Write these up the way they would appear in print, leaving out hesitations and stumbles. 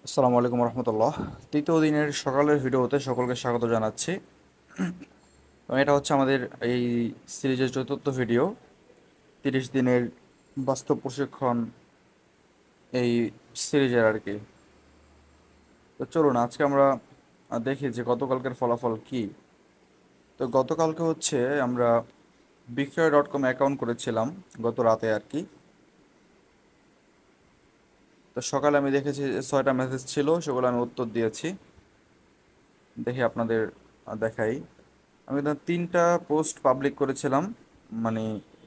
আসসালামু আলাইকুম রহমতুল্লাহ। তৃতীয় দিনের সকালের ভিডিওতে সকলকে স্বাগত জানাচ্ছি। এবং এটা হচ্ছে আমাদের এই সিরিজের চতুর্থ ভিডিও, 30 দিনের বাস্তব প্রশিক্ষণ এই সিরিজের আর কি। তো চলুন আজকে আমরা দেখি যে গতকালকের ফলাফল কি। তো গতকালকে হচ্ছে আমরা বিক্রয়.com অ্যাকাউন্ট করেছিলাম গত রাতে আর কি। তো সকালে আমি দেখেছি যে 6টা মেসেজ ছিল, সেগুলো আমি উত্তর দিয়েছি। দেখি আপনাদের দেখাই। আমি তো 3টা পোস্ট পাবলিক করেছিলাম, মানে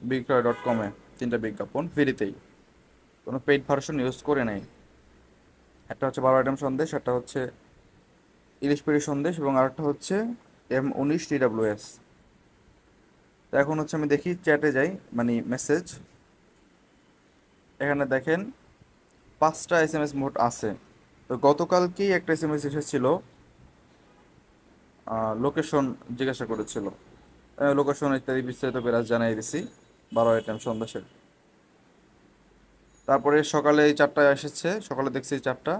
বিক্রয়.com-এ 3টা বিজ্ঞাপন ফ্রিতেই, কোনো পেইড ভার্সন ইউজ করে নাই। একটা হচ্ছে 12 আইটেম সন্দেশ, একটা হচ্ছে ইলিশ পিড়ি সন্দেশ, এবং আরেকটা হচ্ছে M19 TWS। তো এখন হচ্ছে আমি দেখি চ্যাটে যাই, মানে মেসেজ। এখানে দেখেন 5টা SMS মোট আছে। তো গতকালকেই একটা SMS এসেছিল, লোকেশন জিজ্ঞাসা করেছিল। লোকেশন ইত্যাদি বিস্তারিত বিরাজ জানাই দিছি 12 আইটেম সন্দেশের। তারপরে সকালে এই 4টায় এসেছে, সকালে দেখছি 4টা।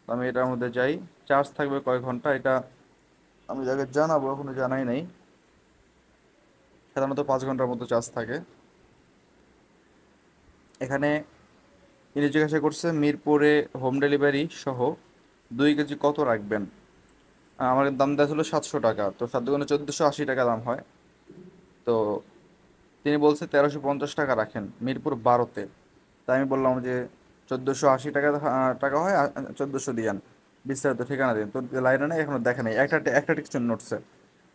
তো আমি এটার মধ্যে যাই। চার্জ থাকবে কয় ঘন্টা এটা আমি যাকে জানাবো, এখনো জানাই নাই। সাধারণত 5 ঘন্টার মতো চার্জ থাকে। এখানে ইনি জিজ্ঞাসা করছে মিরপুরে হোম ডেলিভারি সহ 2 কেজি কত রাখবেন। আমার দাম দেওয়া ছিল 700 টাকা, তো 7 গুণে 1480 টাকা দাম হয়। তো তিনি বলছে 1350 টাকা রাখেন মিরপুর 12-তে। তাই আমি বললাম যে 1480 টাকা টাকা হয়, 1400 দিয়ান, বিস্তারিত ঠিকানা দিন। তো লাইনে নেই, এখনো দেখে নেই, একটা একটা টেক্সচার নোটছে।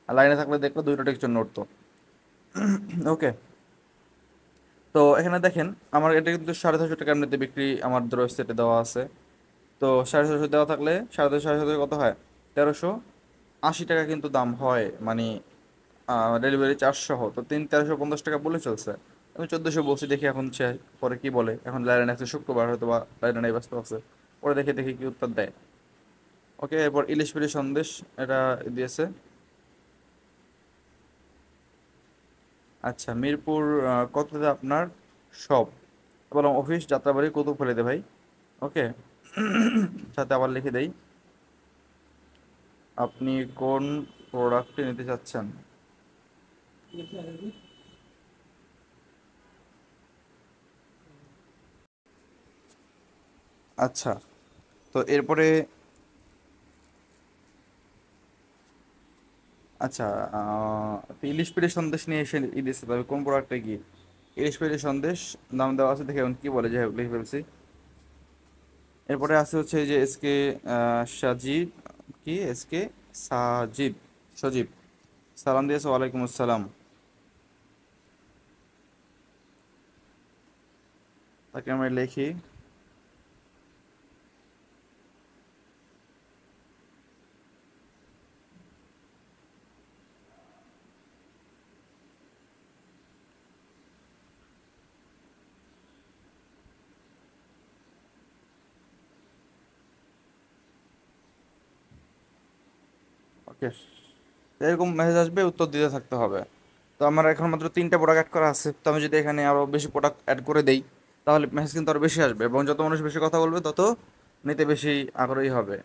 আর লাইনে থাকলে দেখলো 2টা টেক্সচার নোট। ওকে। তো এখানে দেখেন আমার এটা কিন্তু 650 টাকা এমনিতে বিক্রি আমার ওয়েবসাইটে দেওয়া আছে। তো 650 দেওয়া থাকলে 650 কত হয়, 1380 টাকা কিন্তু দাম হয়, মানে ডেলিভারি চার্জ সহ। তো 1350 টাকা বলে ফেলছে। আমি 1400 বলছি, দেখি এখন সে পরে কি বলে। এখন লাইনে আছে শুক্রবার, হয়তো বা লাইনে ব্যস্ত আছে, পরে দেখে দেখি কি উত্তর দেয়। ওকে, এরপর ইলিশ পিড়ি সন্দেশ এটা দিয়েছে। আচ্ছা, মিরপুর কততে আপনার সব, বললাম অফিস যাত্রাবাড়ি কৌতুকপালিতে ভাই। ওকে। সাথে আবার লিখে দেই আপনি কোন প্রোডাক্টটি নিতে চাচ্ছেন। আচ্ছা, তো এরপরে আচ্ছা, তো ইলিশ পিঠে সন্দেশ নিয়ে এসে দিচ্ছে, তবে কোন প্রোডাক্টে কি ইলিশ পিঠে সন্দেশ দাম দেওয়া আছে, দেখে এখন কি বলে, যাই হোক লিখে ফেলছি। এরপরে আছে হচ্ছে এই যে এসকে সাজিদ, কি এসকে সাজিদ, সজীব সালাম দিয়েছে, ওয়ালাইকুম আসসালাম। তাকে আমি লিখি। ওকে, এরকম মেসেজ আসবে, উত্তর দিতে থাকতে হবে। তো আমার এখন মাত্র 3টা প্রোডাক্ট অ্যাড করা আছে। তো আমি যদি এখানে আরো বেশি প্রোডাক্ট অ্যাড করে দেই, তাহলে মেসেজ কিন্তু আরো বেশি আসবে, এবং যত মানুষ বেশি কথা বলবে তত নিতে বেশি আগ্রহী হবে।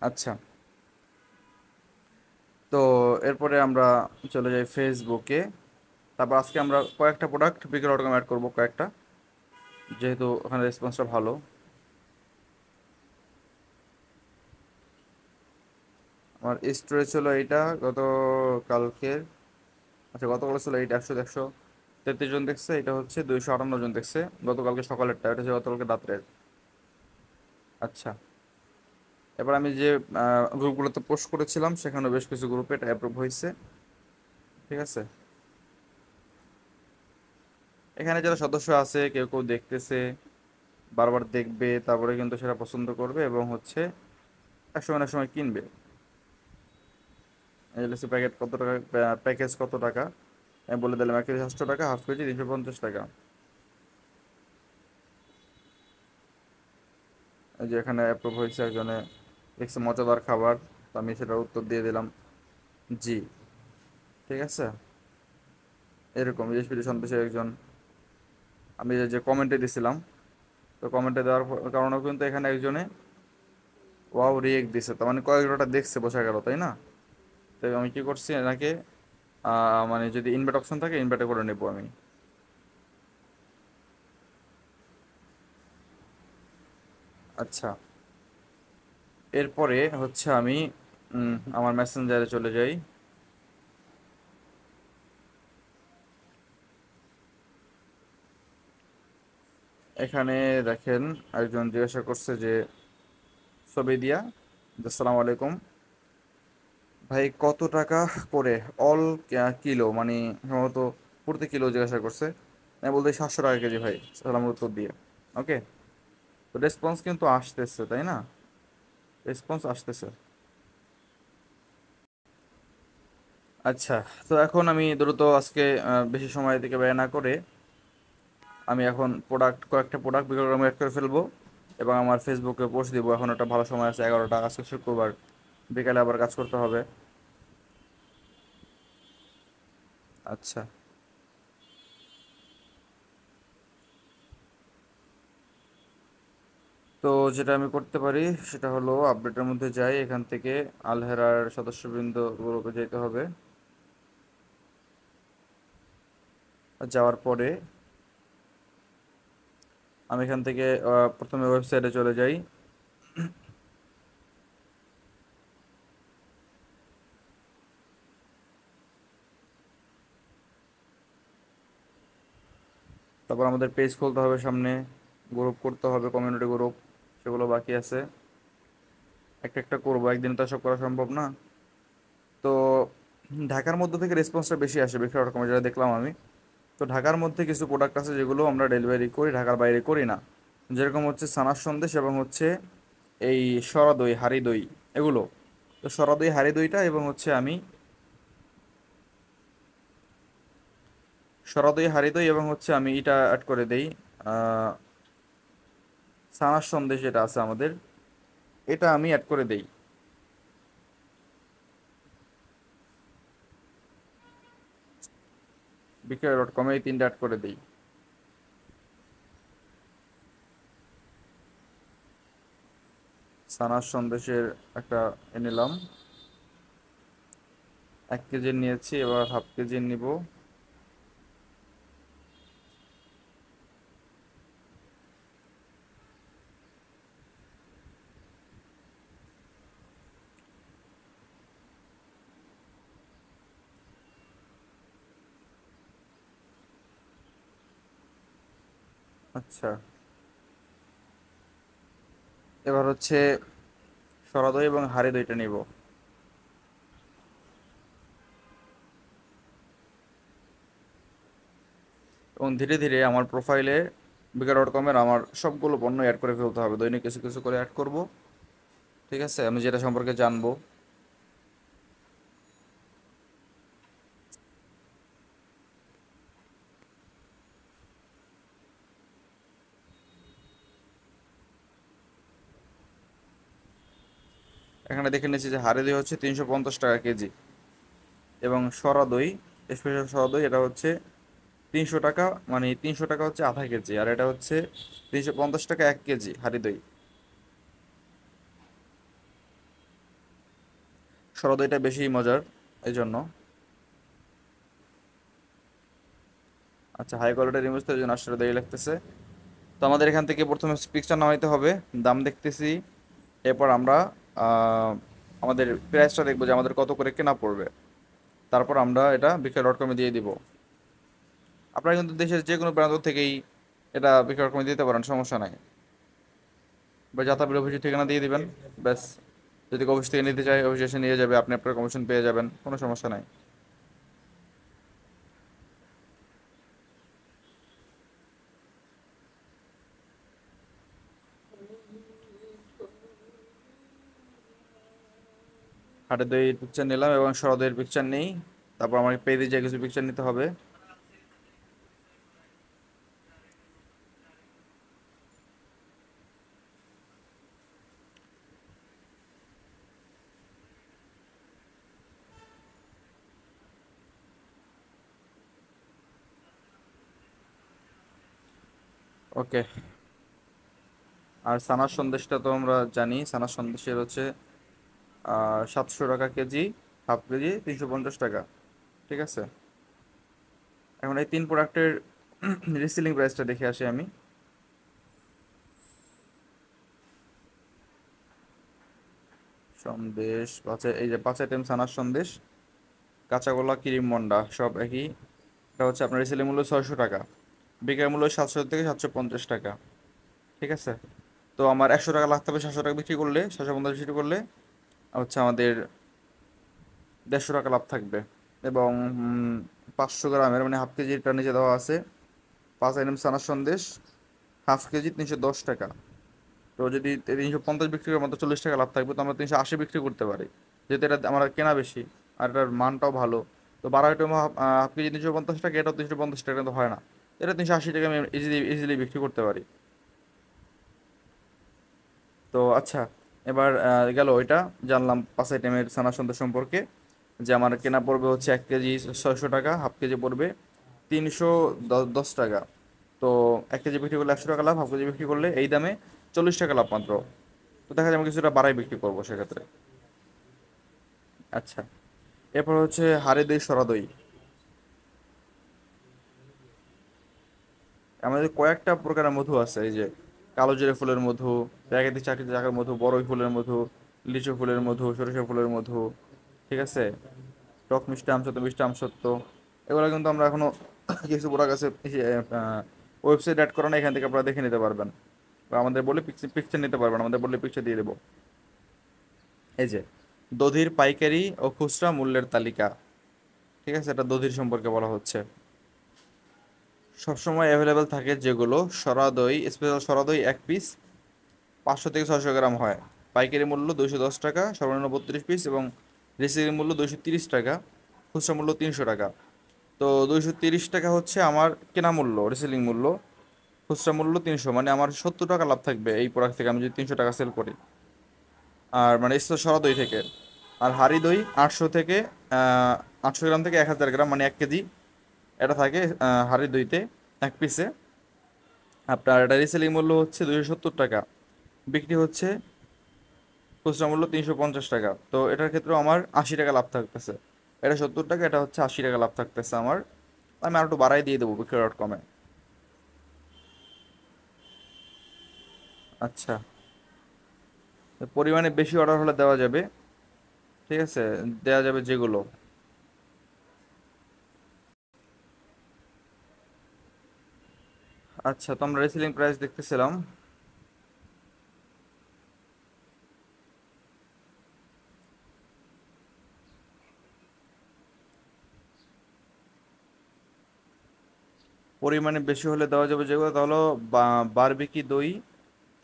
আচ্ছা, তো এরপরে আমরা চলে যাই ফেসবুকে। তারপর আজকে আমরা কয়েকটা প্রোডাক্ট বিক্রয়.com অ্যাড করবো, কয়েকটা, যেহেতু ওখানে রেসপন্সটা ভালো। আমার স্টোরেজ ছিল এইটা গত কালকের। আচ্ছা, গতকাল ছিল এইটা 133 জন দেখছে, এটা হচ্ছে 258 জন দেখছে। গতকালকে সকালেরটা, এটা হচ্ছে গতকালকে রাত্রের। আচ্ছা, এবার আমি যে গ্রুপগুলোতে পোস্ট করেছিলাম, সেখানে বেশ কিছু গ্রুপে এটা অ্যাপ্রুভ হয়েছে। ঠিক আছে, এখানে যারা সদস্য আছে কেউ কেউ দেখতেছে, বারবার দেখবে, তারপরে কিন্তু সেটা পছন্দ করবে এবং হচ্ছে এক সময় না সময় কিনবে। এলএসি প্যাকেট কত টাকা, প্যাকেজ কত টাকা, আমি বলে দিলাম 1 কেজি 700 টাকা, হাফ কেজি 350 টাকা। এই যে এখানে অ্যাপ্রুভ হয়েছে একজনে, দেখছে মজাদার খাবার, তো আমি সেটার উত্তর দিয়ে দিলাম জি। ঠিক আছে, এরকম ইউএসপি সন্দেশে একজন, আমি যে কমেন্টে দিছিলাম, তো কমেন্টে দেওয়ার কারণেও কিন্তু এখানে একজনে ওয়াও রিয়েক্ট দিছে, তার মানে কয়েকটা দেখছে, বোঝা গেল তাই না? তাই আমি কি করছি এনাকে, মানে যদি ইনভার্ট অপশন থাকে ইনভার্টে করে নেবো আমি। আচ্ছা, এরপরে হচ্ছে আমি আমার মেসেঞ্জারে চলে যাই। এখানে দেখেন একজন জিজ্ঞাসা করছে যে ছবি দিয়া, যে, আসসালামু আলাইকুম ভাই, কত টাকা করে অল কিলো, মানে সম্ভবত প্রতি কিলো জিজ্ঞাসা করছে। আমি বলতে 700 টাকা কেজি ভাই, সালাম উত্তর দিয়ে। ওকে, তো রেসপন্স কিন্তু আসতেছে তাই না? রেসপন্স আসতেছে। আচ্ছা, তো এখন আমি দ্রুত আজকে বেশি সময় থেকে ব্যয় না করে আমি এখন কয়েকটা প্রোডাক্ট বিক্রমে অ্যাড করে ফেলবো এবং আমার ফেসবুকে পোস্ট দিব। এখন একটা ভালো সময় আছে, 11টা, আজকে শুক্রবার, বিকালে আবার কাজ করতে হবে। আচ্ছা, তো যেটা আমি করতে পারি সেটা হলো আপডেটের মধ্যে যাই, এখান থেকে আলহেরার সদস্যবৃন্দ গ্রুপে যেতে হবে। আর যাওয়ার পরে আমি এখান থেকে প্রথমে ওয়েবসাইটে চলে যাই। তারপর আমাদের পেজ খুলতে হবে সামনে, গ্রুপ করতে হবে, কমিউনিটি গ্রুপ, সেগুলো বাকি আছে। একটা একটা করবো, একদিন তো সব করা সম্ভব না। তো ঢাকার মধ্যে থেকে রেসপন্সটা বেশি আসে বেশি রকম, যেটা দেখলাম আমি। তো ঢাকার মধ্যে কিছু প্রোডাক্ট আছে যেগুলো আমরা ডেলিভারি করি, ঢাকার বাইরে করি না। যেরকম হচ্ছে সানার সন্দেশ এবং হচ্ছে এই সরা দই, হাঁড়ি দই, এগুলো। তো সরা দই, হাঁড়ি দইটা এবং হচ্ছে আমি সরা দই, হাঁড়ি দই এবং হচ্ছে আমি এটা অ্যাড করে দেই। আহ, সানার সন্দেশ যেটা আছে আমাদের, এটা আমি অ্যাড করে দেই। বিক্রয়.com এই তিনটা অ্যাড করে দেই। সানার সন্দেশের একটা এ নিলাম, 1 কেজি নিয়েছি, এবার হাফ কেজি নিব। আচ্ছা, এবার হচ্ছে সরা দই এবং হাঁড়ি দইটা নিব। এবং ধীরে ধীরে আমার প্রোফাইলে বিকার.com এর আমার সবগুলো পণ্য অ্যাড করে ফেলতে হবে, দৈনিক কিছু কিছু করে অ্যাড করব। ঠিক আছে, আমি যেটা সম্পর্কে জানবো। এখানে দেখে নিচ্ছি যে হাঁড়ি দই হচ্ছে 350 টাকা কেজি, এবং সরা দই, স্পেশাল সরা দই, এটা হচ্ছে 300 টাকা, মানে 300 টাকা হচ্ছে আধা কেজি, আর এটা হচ্ছে 350 টাকা 1 কেজি হাঁড়ি দই। সরা দইটা বেশি মজার, এই জন্য। আচ্ছা, হাই কোয়ালিটির ইমেজ তো এই জন্য 800 দেরি লাগতেছে। তো আমাদের এখান থেকে প্রথমে পিকচার নামাইতে হবে, দাম দেখতেছি। এরপর আমরা আহ, আমাদের প্রাইসটা দেখবো যে আমাদের কত করে কেনা পড়বে। তারপর আমরা এটা বিক্রয়.com-এ দিয়ে দিব। আপনারা কিন্তু দেশের যে কোনো প্রান্ত থেকেই এটা বিক্রয়.com-এ দিতে পারেন, সমস্যা নাই। বা যাতায়াতের অফিসের ঠিকানা দিয়ে দিবেন, ব্যাস। যদি অফিস থেকে নিতে চাই, অফিসে এসে নিয়ে যাবে, আপনি আপনার কমিশন পেয়ে যাবেন, কোনো সমস্যা নাই। হাটের দই পিকচার নিলাম এবং সরদের পিকচার নেই। তারপর আমার পেজে যে কিছু পিকচার নিতে হবে। ওকে, আর সানার সন্দেশটা তো আমরা জানি, সানার সন্দেশের হচ্ছে 700 টাকা কেজি, হাফ কেজি 350 টাকা। ঠিক আছে, এখন এই তিন প্রোডাক্টের রিসেলিং প্রাইসটা দেখে আসি আমি। সন্দেশ পাঁচে, এই যে 5 আইটেম সানার সন্দেশ, কাঁচাগোল্লা, ক্রিম মন্ডা সব একই। এটা হচ্ছে আপনার রিসেলিং মূল্য 600 টাকা, বিক্রয় মূল্য 700 থেকে 750 টাকা। ঠিক আছে, তো আমার 100 টাকা লাগতে হবে, 700 টাকা বিক্রি করলে, 750 বিক্রি করলে হচ্ছে আমাদের 150 টাকা লাভ থাকবে। এবং 500 গ্রামের মানে হাফ কেজিটা নিচে দেওয়া আছে, 5 আইটেম সানার সন্দেশ, হাফ কেজি 310 টাকা। তো যদি 350 বিক্রি করে মাত্র 40 টাকা লাভ থাকবে, তো আমরা 380 বিক্রি করতে পারি, যেহেতু এটা আমার কেনা বেশি আর এটার মানটাও ভালো। তো 12 আইটেম হাফ কেজি 350 টাকা, এটাও 350 টাকা কিন্তু হয় না, এটা 380 টাকা আমি ইজিলি ইজিলি বিক্রি করতে পারি। তো আচ্ছা, এবার গেল ওইটা, জানলাম 5 আইটেমের ছানা সন্দেশ সম্পর্কে, যে আমার কেনা পড়বে হচ্ছে 1 কেজি 600 টাকা, হাফ কেজি পড়বে 310 টাকা। তো 1 কেজি বিক্রি করলে 100 টাকা লাভ, হাফ কেজি বিক্রি করলে এই দামে 40 টাকা লাভ মাত্র। তো দেখা যায় আমি কিছুটা বাড়াই বিক্রি করবো সেক্ষেত্রে। আচ্ছা, এরপর হচ্ছে হাড়ে দই সরা দই। আমাদের কয়েকটা প্রকারের মধু আছে, এই যে কালো জিরে ফুলের মধু, প্রাকৃতিক চাকরি চাকার মধু, বড়ই ফুলের মধু, লিচু ফুলের মধু, সরিষা ফুলের মধু। ঠিক আছে, টক মিষ্টি আমসত্ব, মিষ্টি আমসত্ব, এগুলো কিন্তু আমরা এখনো কিছু প্রোডাক্ট আছে ওয়েবসাইট অ্যাড করা না, এখান থেকে আপনারা দেখে নিতে পারবেন, বা আমাদের বলে পিকচার পিকচার নিতে পারবেন, আমাদের বললে পিকচার দিয়ে দেবো। এই যে দধির পাইকারি ও খুচরা মূল্যের তালিকা। ঠিক আছে, এটা দধির সম্পর্কে বলা হচ্ছে। সবসময় অ্যাভেলেবেল থাকে যেগুলো, সরা দই, স্পেশাল সরা দই 1 পিস 500 থেকে 600 গ্রাম হয়। পাইকারি মূল্য 210 টাকা, সর্বনিম্ন 32 পিস, এবং রিসেলিং মূল্য 230 টাকা, খুচরা মূল্য 300 টাকা। তো 230 টাকা হচ্ছে আমার কেনা মূল্য, রিসেলিং মূল্য, খুচরা মূল্য 300, মানে আমার 70 টাকা লাভ থাকবে এই প্রোডাক্ট থেকে আমি যদি 300 টাকা সেল করি। আর মানে সরা দই থেকে। আর হাঁড়ি দই 800 গ্রাম থেকে 1000 গ্রাম, মানে 1 কেজি, এটা থাকে হাঁড়ি দইতে 1 পিসে। আপনার এটা রিসেলিং মূল্য হচ্ছে 270 টাকা, বিক্রি হচ্ছে খুচরা মূল্য 350 টাকা। তো এটার ক্ষেত্রেও আমার 80 টাকা লাভ থাকতেছে। এটা 70 টাকা, এটা হচ্ছে 80 টাকা লাভ থাকতেছে আমার। আমি আর একটু বাড়াই দিয়ে দেবো বিক্রয়.কমে। আচ্ছা, তো পরিমাণে বেশি অর্ডার হলে দেওয়া যাবে। ঠিক আছে, দেওয়া যাবে যেগুলো। আচ্ছা, তো আমরা রিসেলিং প্রাইস দেখতেছিলাম। পরিমাণে বেশি হলে দেওয়া যাবে যেগুলো, তাহলে বারবিকি দই,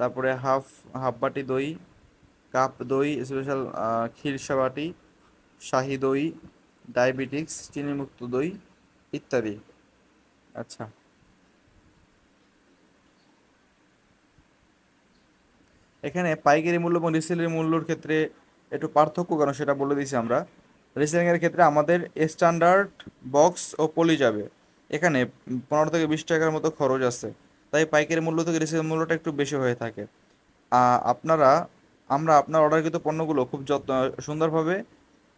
তারপরে হাফ হাফ বাটি দই, কাপ দই স্পেশাল, ক্ষীরসা বাটি, শাহি দই, ডায়াবেটিক্স চিনিমুক্ত দই ইত্যাদি। আচ্ছা, এখানে পাইকারি মূল্য এবং রিসেলের মূল্যর ক্ষেত্রে একটু পার্থক্য কেন সেটা বলে দিয়েছি আমরা। রিসেলিং এর ক্ষেত্রে আমাদের স্ট্যান্ডার্ড বক্স ও পলি যাবে, এখানে 15 থেকে 20 টাকার মতো খরচ আছে, তাই পাইকারি মূল্য থেকে রিসেল মূল্যটা একটু বেশি হয়ে থাকে। আপনারা, আমরা আপনার অর্ডারকৃত পণ্যগুলো খুব যত্ন সুন্দরভাবে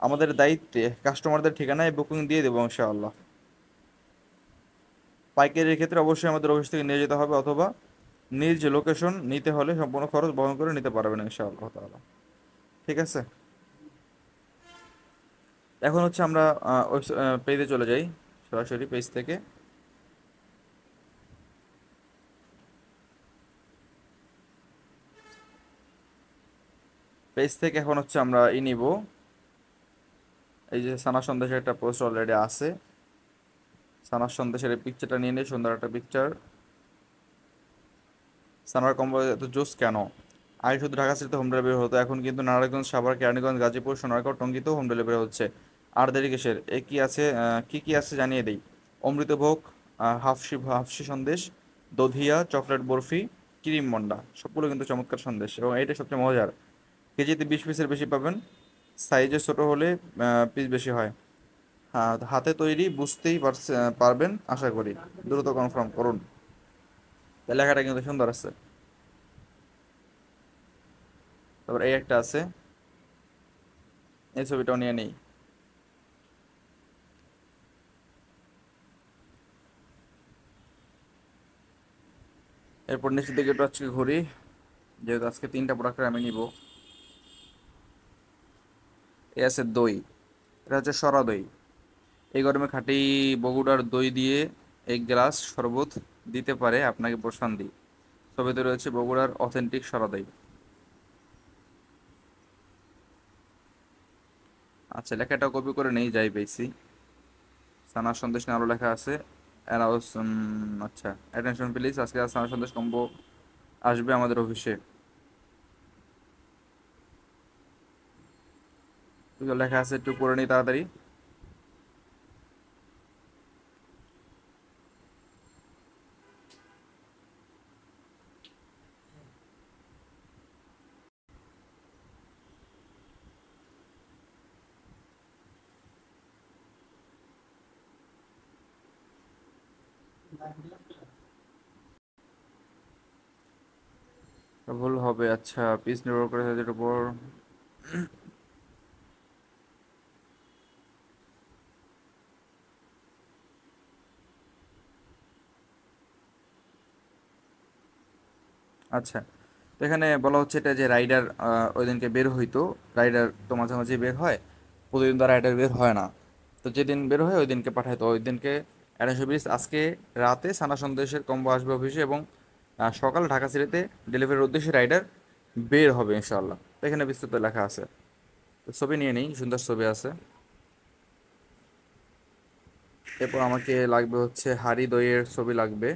আমাদের দায়িত্বে কাস্টমারদের ঠিকানায় বুকিং দিয়ে দেবো ইনশাআল্লাহ। পাইকারির ক্ষেত্রে অবশ্যই আমাদের অফিস থেকে নিয়ে যেতে হবে, অথবা নিজ লোকেশন নিতে হলে সম্পূর্ণ খরচ বহন করে নিতে পারবেন ইনশাআল্লাহ তাআলা। ঠিক আছে, এখন হচ্ছে আমরা পেজে চলে যাই, সরাসরি পেজ থেকে। পেজ থেকে এখন হচ্ছে আমরা নিব, এই যে সানা সন্দেশের একটা পোস্ট অলরেডি আছে, সানার সন্দেশের এই পিকচারটা নিয়ে নিই, সুন্দর একটা পিকচার। সানার কম্বো এত জোস কেন? আগে শুধু ঢাকা সিটিতে হোম ডেলিভারি হতো, এখন কিন্তু নারায়ণগঞ্জ, সাভার, কেরানীগঞ্জ, গাজীপুর, সোনারগাঁও, টঙ্গীতেও হোম ডেলিভারি হচ্ছে। আর দেরি কিসের? এ কি আছে, কি কি আছে জানিয়ে দেই। অমৃতভোগ, হাফসি সন্দেশ, দধিয়া, চকলেট বরফি, ক্রিম মন্ডা, সবগুলো কিন্তু চমৎকার সন্দেশ, এবং এইটা সবচেয়ে মজার। কেজিতে 20 পিসের বেশি পাবেন, সাইজে ছোট হলে পিস বেশি হয়। হাতে তৈরি, বুঝতেই পারবেন আশা করি, দ্রুত কনফার্ম করুন। লেখাটা কিন্তু সুন্দর আছে। তারপর এই একটা আছে, এই ছবিটাও নিয়ে নেই। এরপর নিচের দিকে একটু আজকে ঘুরি, যেহেতু আজকে 3টা প্রোডাক্ট আমি নিব। এ আছে দই, এটা হচ্ছে সরা দই। এই গরমে খাঁটি বগুড়ার দই দিয়ে 1 গ্লাস শরবত দিতে পারে আপনাকে প্রশান্তি। ছবিতে রয়েছে বগুড়ার অথেন্টিক সরা দই। আচ্ছা, লেখাটা কপি করে নেই, যাই পেয়েছি। সানা সন্দেশ নিয়ে আরো লেখা আছে। অ্যানাউন্স, আচ্ছা, অ্যাটেনশন প্লিজ, আজকে আর সানা সন্দেশ কম্বো আসবে আমাদের অফিসে। এগুলো লেখা আছে, একটু পড়ে নিই তাড়াতাড়ি। ভুল হবে, আচ্ছা, পিস নির্ভর করে সাইজের উপর। আচ্ছা, তো এখানে বলা হচ্ছে এটা যে রাইডার ওই দিনকে বের হইতো। রাইডার তো মাঝে মাঝে বের হয়, প্রতিদিন তো রাইডার বের হয় না। তো যেদিন বের হয় ওই দিনকে পাঠাইতো, ওই দিনকে অ্যারেঞ্জ অফিস আজকে রাতে সানা সন্দেশের কম্বো আসবে অফিসে, এবং সকাল ঢাকা সিটিতে ডেলিভারির উদ্দেশ্যে রাইডার বের হবে ইনশাল্লাহ। তো এখানে বিস্তারিত লেখা আছে। তো ছবি নিয়ে নেই, সুন্দর ছবি আছে। এরপর আমাকে লাগবে হচ্ছে হাড়ি দইয়ের ছবি লাগবে।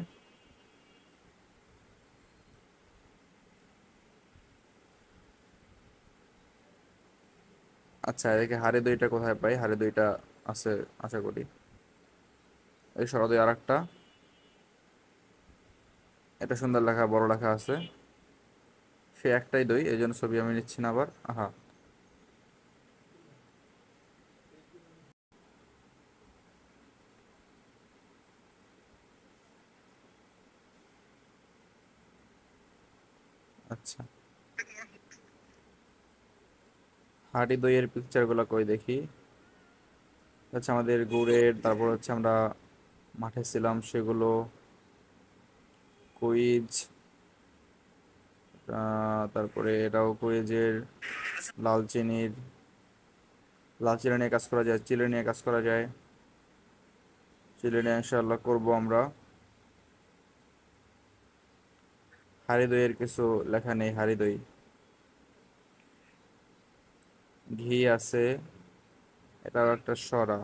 আচ্ছা, এদিকে হাড়ি দইটা কোথায় পাই? হাড়ি দইটা আছে আশা করি। এই সরা দই আর একটা, এটা সুন্দর লেখা, বড় লেখা আছে। সে একটাই দই, এই জন্য ছবি আমি নিচ্ছি না আবার। আহা, আচ্ছা, হাড়ি দইয়ের পিকচারগুলো কই দেখি। আচ্ছা, আমাদের গুড়ের, তারপর হচ্ছে আমরা মাঠে ছিলাম সেগুলো, কুইজ, তারপরে এটাও কুইজের। লাল চিনির, লাল চিনি নিয়ে কাজ করা যায়, চিনি নিয়ে কাজ করা যায়। চিনি নিয়ে ইনশাল্লাহ করবো আমরা। হাড়ি দইয়ের কিছু লেখা নেই, হাড়ি দই। ঘি আছে, এটাও একটা সরা।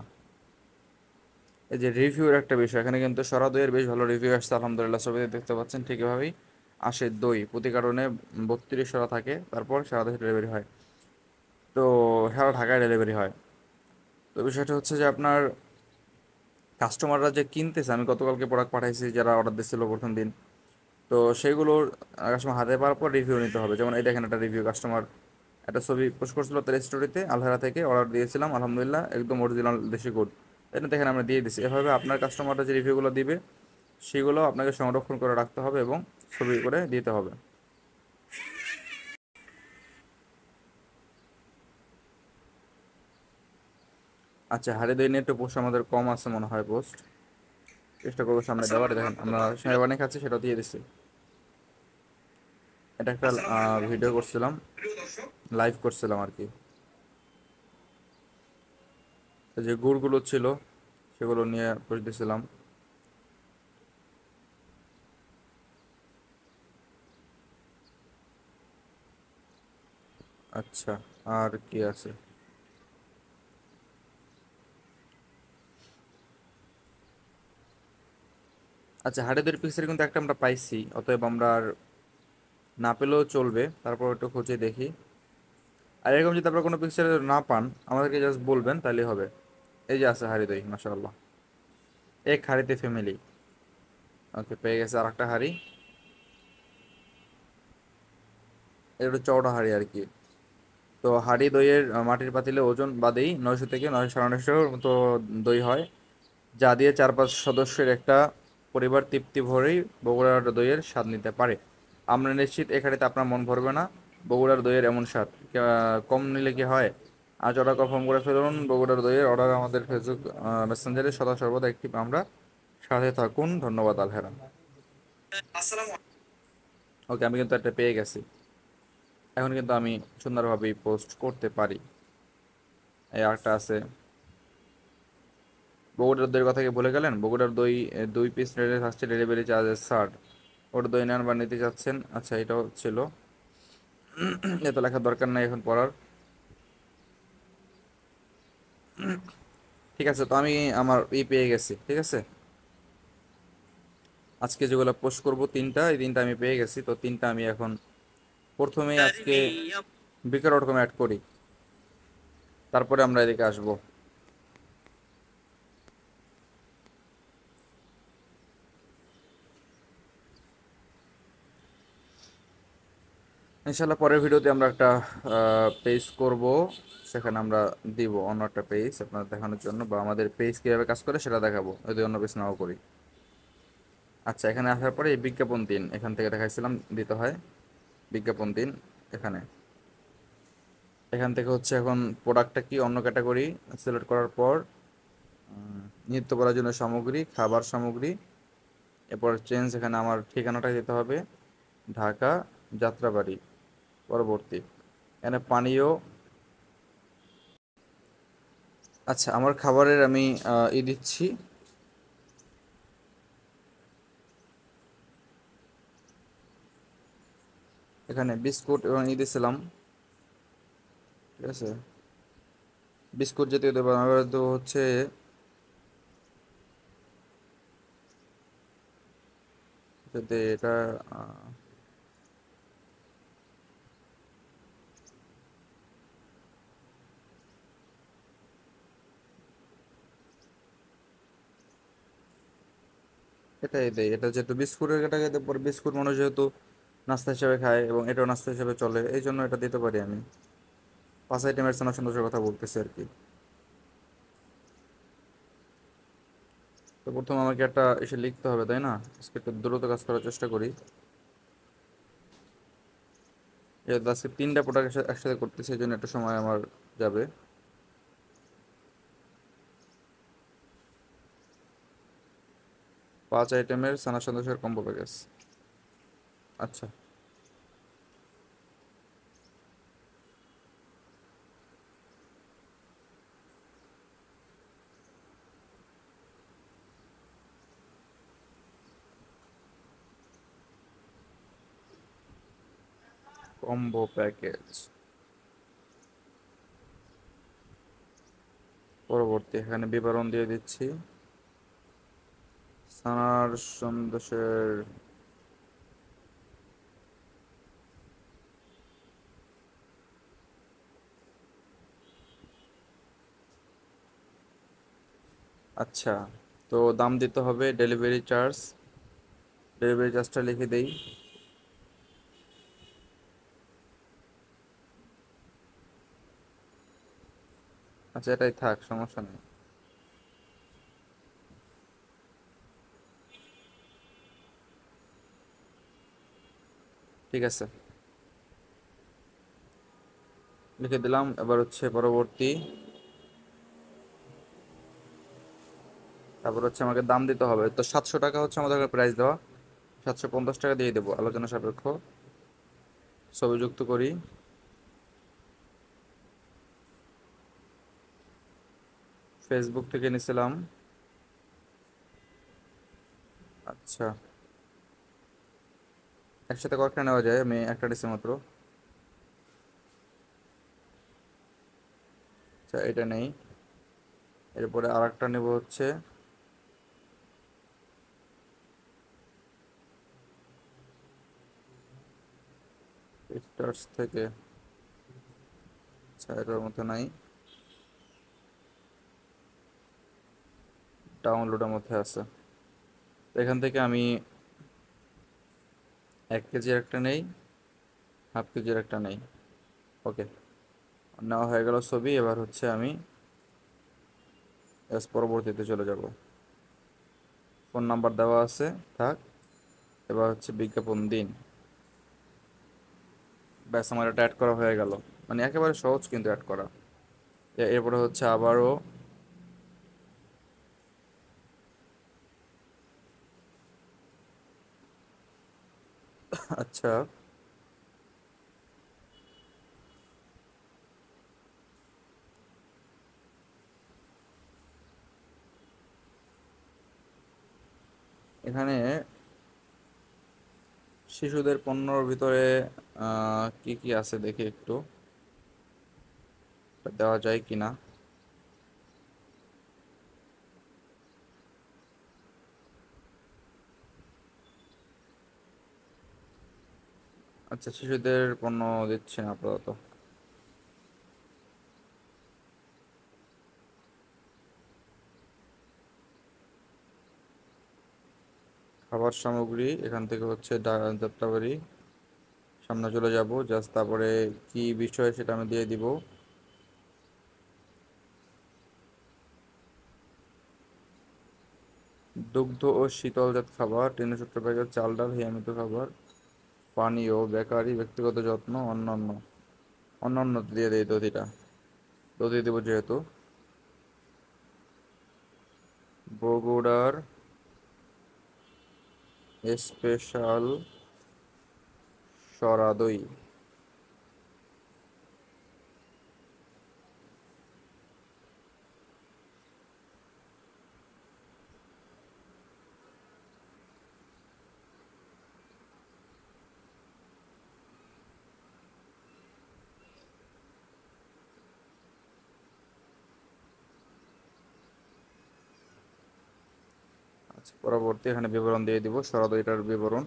এই যে রিভিউর একটা বিষয়, এখানে কিন্তু সরা দইয়ের বেশ ভালো রিভিউ আসছে আলহামদুলিল্লাহ। ছবিতে দেখতে পাচ্ছেন ঠিক এভাবেই আসে দই, প্রতি কারণে 32 সরা থাকে, তারপর সারা দেশে ডেলিভারি হয়। তো সারা ঢাকায় ডেলিভারি হয়। তো বিষয়টা হচ্ছে যে আপনার কাস্টমাররা যে কিনতেছে, আমি গতকালকে প্রোডাক্ট পাঠাইছি যারা অর্ডার দিচ্ছিল প্রথম দিন, তো সেগুলোর কাস্টমার হাতে পাওয়ার পর রিভিউ নিতে হবে। যেমন এই দেখেন একটা রিভিউ, কাস্টমার একটা ছবি পোস্ট করছিল তার স্টোরিতে, আলহারা থেকে অর্ডার দিয়েছিলাম, আলহামদুলিল্লাহ একদম অরিজিনাল দেশি গুড। এটা দেখেন আমরা দিয়ে দিছি। এভাবে আপনার কাস্টমাররা যে রিভিউগুলো দিবে সেগুলো আপনাকে সংরক্ষণ করে রাখতে হবে এবং ছবি করে দিতে হবে। আচ্ছা, হাড়ি দই নিয়ে একটু পোস্ট আমাদের কম আছে মনে হয় পোস্ট, চেষ্টা করবো সামনে দেওয়ার। দেখেন আমরা সেমাই খাচ্ছি, সেটা দিয়ে দিছি। এটা একটা ভিডিও করছিলাম, লাইভ করছিলাম আর কি। এই যে গুড়গুলো ছিল সেগুলো নিয়ে পোস্ট দিছিলাম। আচ্ছা, আর কি আছে? আচ্ছা, হাড়িদের পিক্সেল কিন্তু একটা আমরা পাইছি, অতএব আমরা আর না পেলেও চলবে, তারপর একটু খুঁজে দেখি। আর এরকম যদি আপনারা কোনো পিকচার না পান আমাদেরকে জাস্ট বলবেন, তাহলেই হবে। এই যে আছে হাড়ি দই, মাশাআল্লাহ, এক হাড়িতে ফ্যামিলি। ওকে, পেয়ে গেছে আর একটা হাড়ি। এটা একটু চওড়া হাড়ি আর কি। তো হাড়ি দইয়ের মাটির পাতিলে ওজন বাদেই 900 থেকে 900 সাড়ে 900 মতো দই হয়, যা দিয়ে 4-5 সদস্যের একটা পরিবার তৃপ্তি ভরেই বগুড়ার দইয়ের স্বাদ নিতে পারে। আমরা নিশ্চিত এ হাঁড়িতে আপনার মন ভরবে না, বগুড়ার দইয়ের এমন স্বাদ, কম নিলে কি হয়? আজ অর্ডার কনফার্ম করে ফেলুন, বগুড়ার দইয়ের অর্ডার আমাদের ফেসবুক মেসেঞ্জারে সদা সর্বদা অ্যাক্টিভ আমরা। সাথে থাকুন, ধন্যবাদ আলহেরা। ওকে, আমি কিন্তু একটা পেয়ে গেছি। এখন কিন্তু আমি সুন্দরভাবেই পোস্ট করতে পারি। এই আরেকটা আছে। বগুড়ার দইয়ের কথা কি ভুলে গেলেন? বগুড়ার দই 2 পিস রেডি থাকছে, ডেলিভারি চার্জেস 60। ওটা দই নেন বা নিতে চাচ্ছেন? আচ্ছা, এটাও ছিল। এত লেখার দরকার নাই এখন পড়ার। ঠিক আছে, তো আমি আমার পেয়ে গেছি, ঠিক আছে। আজকে যেগুলো পোস্ট করব তিনটা, এই তিনটা আমি পেয়ে গেছি, তো তিনটা আমি এখন প্রথমেই আজকে বিকার.com অ্যাড করি, তারপরে আমরা এদিকে আসবো। ইনশাল্লাহ পরের ভিডিওতে আমরা একটা পেজ করব, সেখানে আমরা দিব অন্য একটা পেজ আপনার দেখানোর জন্য, বা আমাদের পেজ কিভাবে কাজ করে সেটা দেখাবো, যদি অন্য পেজ নাও করি। আচ্ছা, এখানে আসার পরে এই বিজ্ঞাপন দিন, এখান থেকে দেখাইছিলাম দিতে হয়। বিজ্ঞাপন দিন এখানে। এখান থেকে হচ্ছে এখন প্রোডাক্টটা কি অন্য ক্যাটাগরি সিলেক্ট করার পর নিত্য প্রয়োজনীয় সামগ্রী, খাবার সামগ্রী, এরপর চেঞ্জ, এখানে আমার ঠিকানাটা দিতে হবে, ঢাকা যাত্রাবাড়ি। পরবর্তী এখানে পানীয়। আচ্ছা, আমার খাবারের আমি দিচ্ছি। এখানে বিস্কুট এবং দিছিলাম, ঠিক আছে। বিস্কুট জাতীয় দেবো, আমার তো হচ্ছে যাতে এটা আহ, এটাই দেয়, এটা যেহেতু বিস্কুটের এটাকে দেবো, বিস্কুট মানুষ যেহেতু নাস্তা হিসেবে খায় এবং এটাও নাস্তা হিসেবে চলে, এই জন্য এটা দিতে পারি আমি। 5 আইটেমের সানা সন্দেশের কথা বলতেছি আর কি। তো প্রথমে আমাকে একটা এসে লিখতে হবে, তাই না? আজকে একটু দ্রুত কাজ করার চেষ্টা করি। যেহেতু আজকে তিনটা প্রোডাক্ট একসাথে করতেছি, এই জন্য একটা সময় আমার যাবে। 5 আইটেমের সানা সন্দেশের কম্বো প্যাকেজ। আচ্ছা, কম্বো প্যাকেজ। পরবর্তী এখানে বিবরণ দিয়ে দিচ্ছি। সানার সন্দেশের আচ্ছা, তো দাম দিতে হবে, ডেলিভারি চার্জ। ডেলিভারি চার্জটা লিখে দেই। আচ্ছা, এটাই থাক, সমস্যা নেই। ঠিক আছে, লিখে দিলাম। এবার হচ্ছে পরবর্তী, তারপর হচ্ছে আমাকে দাম দিতে হবে, তো 700 টাকা হচ্ছে আমাদের প্রাইস দেওয়া। 750 টাকা দিয়ে দেবো, আলোচনা সাপেক্ষ। ছবি যুক্ত করি। ফেসবুক থেকে নিছিলাম। আচ্ছা, একসাথে কয়েকটা নেওয়া যায়, আমি একটা নিছি মাত্র। আচ্ছা, এটা নেই। এরপরে আর একটা নেবো হচ্ছে পিকচার্স থেকে। আচ্ছা, এটার মধ্যে নাই, ডাউনলোডের মধ্যে আছে। তো এখান থেকে আমি 1 কেজির একটা নেই, হাফ কেজির একটা নেই। ওকে, নেওয়া হয়ে গেল ছবি। এবার হচ্ছে আমি পরবর্তীতে চলে যাব। ফোন নাম্বার দেওয়া আছে, থাক। এবার হচ্ছে বিজ্ঞাপন দিন। ব্যাস আমার এটা অ্যাড করা হয়ে গেল। মানে একেবারে সহজ কিন্তু অ্যাড করা। এরপরে হচ্ছে আবারও। আচ্ছা, এখানে শিশুদের পণ্যর ভিতরে কি কি আছে দেখি একটু, এটা দেওয়া যায় কিনা। আচ্ছা, শিশুদের পণ্য দিচ্ছে না আপাতত। খাবার সামগ্রী এখান থেকে হচ্ছে যাত্রাবাড়ি, সামনে চলে যাব জাস্ট, তারপরে কি বিষয় সেটা আমি দিয়ে দিব। দুগ্ধ ও শীতলজাত খাবার, 370 প্যাকেট চাল ডাল হিয়ামিত খাবার, পানীয়, বেকারি, ব্যক্তিগত যত্ন, অন্যান্য। অন্যান্য দিয়ে দেই দধিটা, দধি দেবো যেহেতু। বগুড়ার স্পেশাল সরা দই। আচ্ছা, পরবর্তী এখানে বিবরণ দিয়ে দিব, সরা দইটার বিবরণ।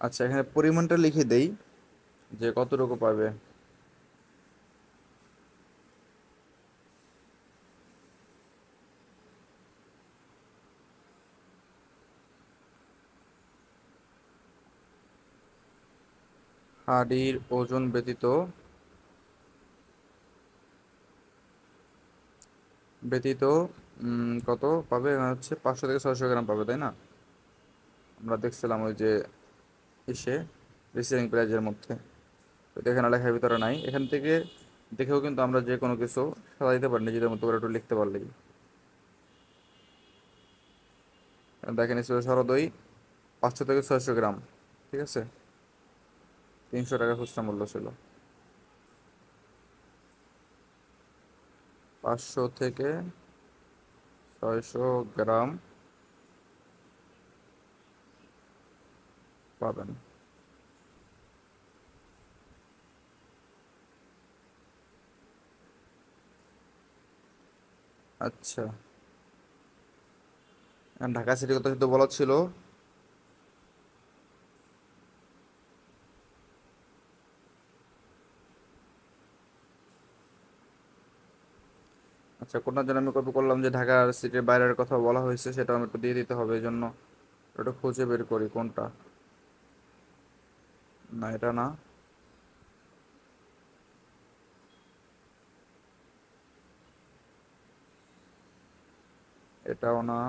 আচ্ছা, এখানে পরিমাণটা লিখে দেই যে কতটুকু পাবে। হাঁড়ির ওজন ব্যতীত ব্যতীত কত পাবে, এখানে হচ্ছে 500 থেকে 600 গ্রাম পাবে, তাই না? আমরা দেখছিলাম ওই যে ইসে রিসেলিং প্রাইজের মধ্যে। তো এখানে লেখার ভিতরে নাই, এখান থেকে দেখেও কিন্তু আমরা যে কোনো কিছু সাজা দিতে পারি নিজেদের মতো করে একটু লিখতে পারলেই। দেখেন ছিল সরো দই 500 থেকে 600 গ্রাম, ঠিক আছে, 300 টাকা খুচরা মূল্য ছিল। 500 থেকে 600 গ্রাম পাবেন। আচ্ছা, আর ঢাকা সিটির কথা যদি বলা ছিল। আচ্ছা, কোনটার জন্য আমি কপি করলাম যে ঢাকা সিটির বাইরের কথা বলা হয়েছে, সেটা আমি একটু দিয়ে দিতে হবে, এই জন্য একটু খুঁজে বের করি কোনটা। না, এটা না, এটাও না।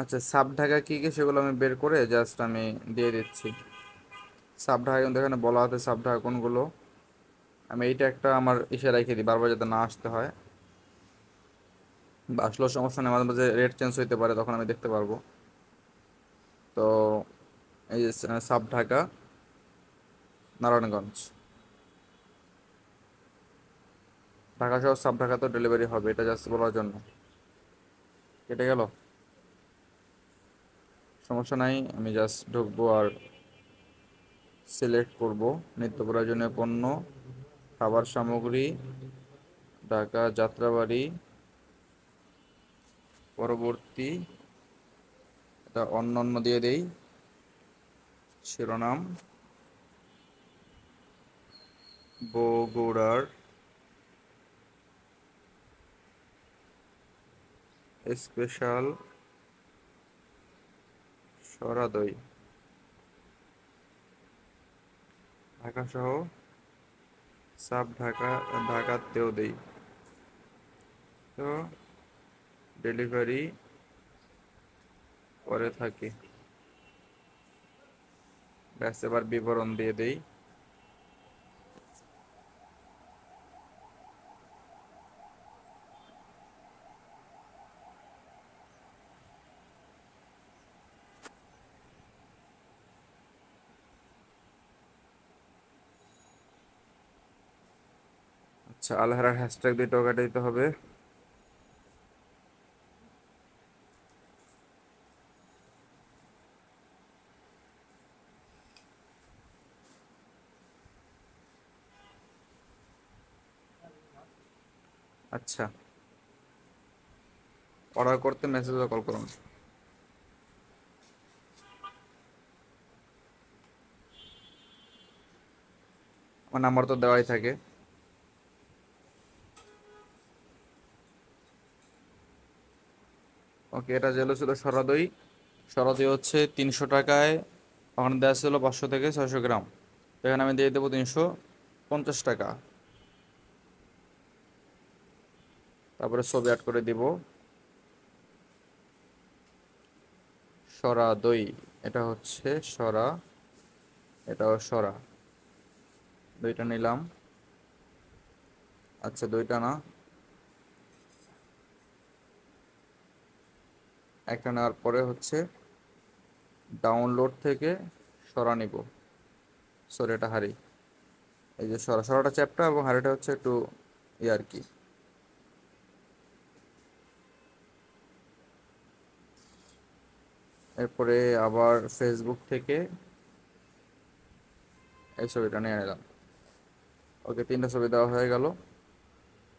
আচ্ছা, সাব ঢাকা কি কি সেগুলো আমি বের করে জাস্ট আমি দিয়ে দিচ্ছি। সাব ঢাকা কিন্তু এখানে বলা আছে, সাব ঢাকা কোনগুলো। আমি এইটা একটা আমার ইসে রেখে দিই বারবার যাতে না আসতে হয়, বা আসলেও সমস্যা নেই, মাঝে মাঝে রেট চেঞ্জ হইতে পারে, তখন আমি দেখতে পারবো। তো এই যে সাব ঢাকা নারায়ণগঞ্জ, ঢাকা শহর সাব ঢাকা তো ডেলিভারি হবে, এটা জাস্ট বলার জন্য। কেটে গেল, সমস্যা নাই, আমি জাস্ট ঢুকবো আর সিলেক্ট করব নিত্য প্রয়োজনীয় পণ্য, খাবার সামগ্রী, ঢাকা যাত্রাবাড়ি। পরবর্তী এটা অন্যান্য দিয়ে দেই, শিরোনাম বগুড়ার স্পেশাল সরা দই ঢাকা সহ সাব ঢাকা, ঢাকাতেও দেই। তো ডেলিভারি করে থাকি, ব্যাস এবার বিবরণ দিয়ে দেই। আচ্ছা, আলহারার হ্যাশট্যাগ দিয়ে টোকাটা দিতে হবে। আচ্ছা, অর্ডার করতে মেসেজ কল করুন। আমার নাম্বার তো দেওয়াই থাকে। ওকে, এটা যেগুলো ছিল সরাদই, সরাদই হচ্ছে 300 টাকায়, ওখানে দেওয়া ছিল 500 থেকে 600 গ্রাম, তো এখানে আমি দিয়ে দেবো 350 টাকা। তারপরে ছবি অ্যাড করে দিব। সরা দই, এটা হচ্ছে সরা, এটাও সরা, দুইটা নিলাম। আচ্ছা, দুইটা না, একটা নেওয়ার পরে হচ্ছে ডাউনলোড থেকে সরা নিব। সরি, এটা হারি, এই যে সরা, সরাটা চ্যাপ্টা এবং হারিটা হচ্ছে একটু আর কি। এরপরে আবার ফেসবুক থেকে এই ছবিটা নিয়ে নিলাম। ওকে, 3টা ছবি দেওয়া হয়ে গেল।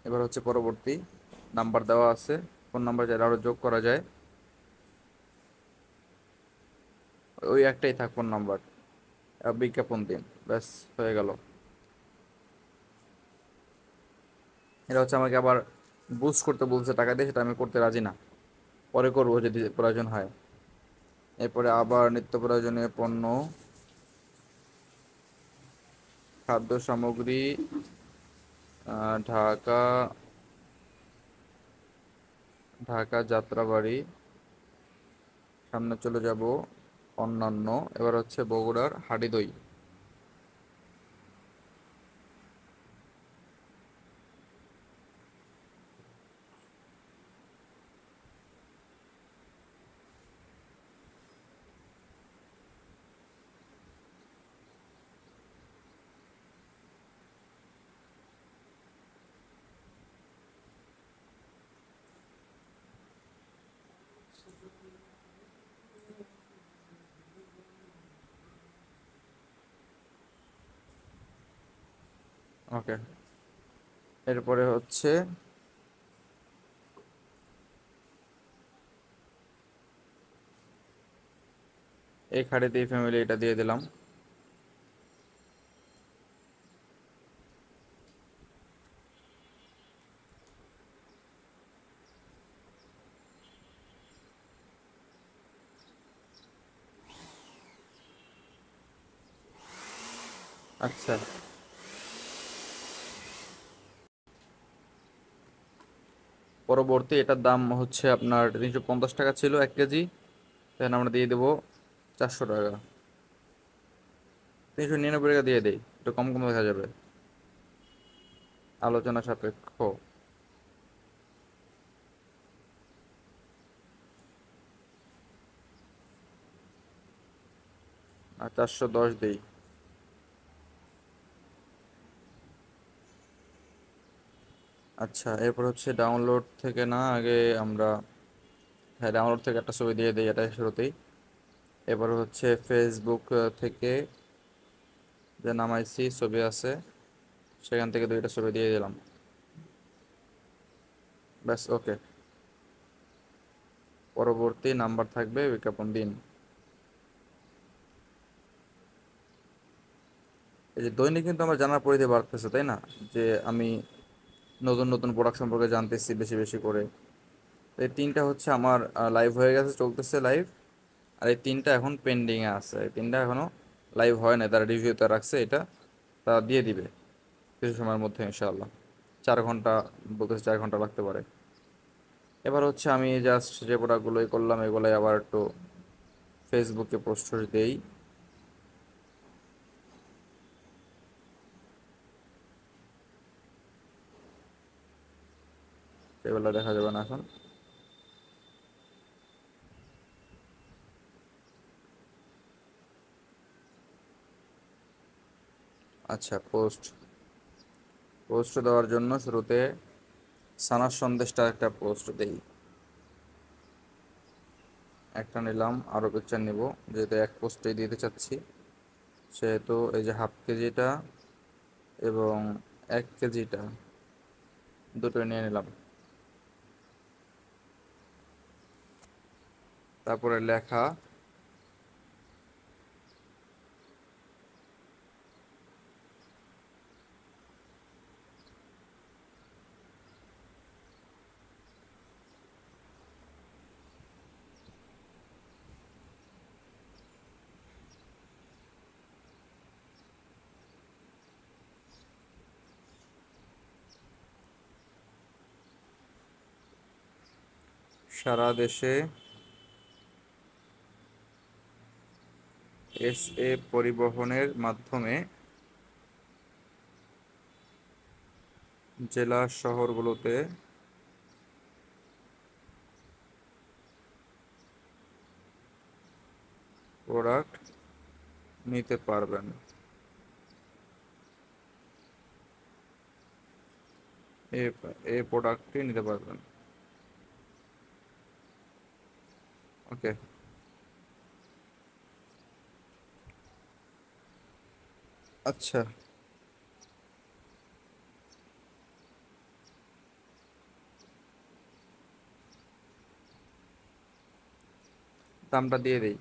এবার হচ্ছে পরবর্তী, নাম্বার দেওয়া আছে, ফোন নাম্বার যারা আরো যোগ করা যায়, ওই একটাই থাক ফোন নাম্বার, বিজ্ঞাপন দিন, ব্যাস হয়ে গেল। এটা হচ্ছে আমাকে আবার বুস্ট করতে বলছে টাকা দিয়ে, সেটা আমি করতে রাজি না, পরে করবো যদি প্রয়োজন হয়। এরপরে আবার নিত্য প্রয়োজনীয় পণ্য, খাদ্য সামগ্রী, ঢাকা, ঢাকা যাত্রাবাড়ি, সামনে চলে যাব অন্যান্য। এবার হচ্ছে বগুড়ার হাড়ি দই। ওকে, এরপরে হচ্ছে এই খাড়িতে ফ্যামিলি, এটা দিয়ে দিলাম। আচ্ছা, পরবর্তী এটার দাম হচ্ছে আপনার 350 টাকা ছিল 1 কেজি, এখন আমরা দিয়ে দেবো 400 টাকা, 399 টাকা দিয়ে দেই, একটু কম কম দেখা যাবে, আলোচনা সাপেক্ষ। আর 410 দিই। আচ্ছা, এরপর হচ্ছে ডাউনলোড থেকে না, আগে আমরা হ্যাঁ, ডাউনলোড থেকে একটা ছবি দিয়ে দিই এটা শুরুতেই। এবার হচ্ছে ফেসবুক থেকে যে নামাইছি ছবি আছে, সেখান থেকে দুইটা ছবি দিয়ে দিলাম। ব্যাস, ওকে। পরবর্তী নাম্বার থাকবে বিজ্ঞাপন দিন। এই যে দৈনিক কিন্তু আমার জানার পরিধি বাড়তেছে, তাই না? যে আমি নতুন নতুন প্রোডাক্ট সম্পর্কে জানতেছি বেশি বেশি করে। তো এই তিনটা হচ্ছে আমার লাইভ হয়ে গেছে, চলতেছে লাইভ। আর এই তিনটা এখন পেন্ডিং এ আছে, এই তিনটা এখনো লাইভ হয় না, তারা রিভিউতে রাখছে এটা, তারা দিয়ে দিবে কিছু সময়ের মধ্যে ইনশাআল্লাহ। 4 ঘন্টা, বলতেছে 4 ঘন্টা লাগতে পারে। এবার হচ্ছে আমি জাস্ট যে প্রোডাক্টগুলোই করলাম এগুলোই আবার একটু ফেসবুকে পোস্ট দেই। সেগুলো দেখা যাবে না এখন। আচ্ছা, পোস্ট পোস্ট দেওয়ার জন্য শুরুতে সানার সন্দেশটা একটা পোস্ট দেই। একটা নিলাম, আরও পিকচার নিব, যেহেতু এক পোস্টেই দিতে চাচ্ছি। সেহেতু এই যে হাফ কেজিটা এবং 1 কেজিটা দুটো নিয়ে নিলাম। তারপরে লেখা, সারা দেশে এসএ পরিবহনের মাধ্যমে জেলা শহরগুলোতে প্রোডাক্ট নিতে পারবেন। এ এ প্রোডাক্টটি নিতে পারবেন। ওকে। আচ্ছা, দামটা দিয়ে দেই।